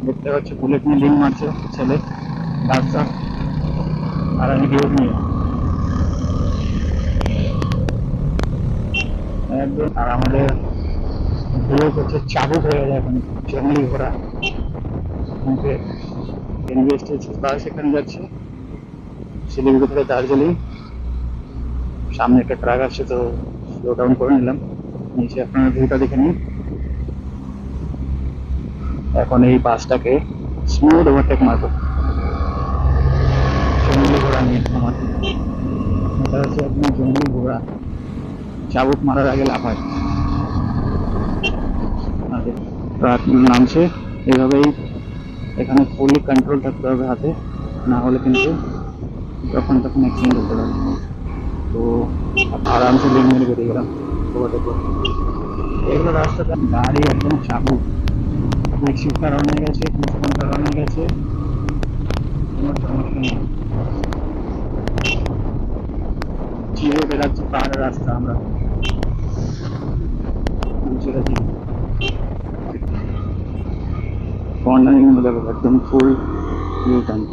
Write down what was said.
দেখতে পাচ্ছি বুলেট নিয়ে লিঙ্ক মারছে ছেলে রাস্তা, আর আমি গিয়ে নিয়ে একদম। আর আমাদের বুলেট হচ্ছে চাবুক হয়ে যায় এখন, জঙ্গলি ঘোড়া। আমাকে রেলওয়ে স্টেশন বাস সেখানে যাচ্ছে শিলিগুড়ি থেকে দার্জিলিং। সামনে একটা ট্রাক আসছে তো স্লো ডাউন করে নিলাম, নিচে আপনারা ভিউটা দেখে নিন। এখন এই বাসটাকে স্মুথ ওভারটেক মারবো জঙ্গলি ঘোড়া নিয়ে আমার। এটা হচ্ছে একদম জঙ্গলি ঘোড়া, চাবুক মারার আগে লাফায়। ট্রাক নামছে এইভাবেই, এখানে ফুলি কন্ট্রোল থাকতে হবে হাতে, না হলে কিন্তু যখন তখন অ্যাক্সিডেন্ট হতে পারে। তো আরামসে লিঙ্ক মেরে বেরিয়ে গেলাম ওভারটেক করে। এগুলো রাস্তাটা গাড়ি একদম চাবুক, ব্রেক শিফটার অন হয়ে গেছে, ক্রুজ কন্ট্রোল অন হয়ে গেছে, কোনো সমস্যা নেই। চিরে বেড়াচ্ছি পাহাড়ের রাস্তা আমরা, চলেছি কর্নারিং হয়ে যাবে একদম ফুল ইউ টার্ন।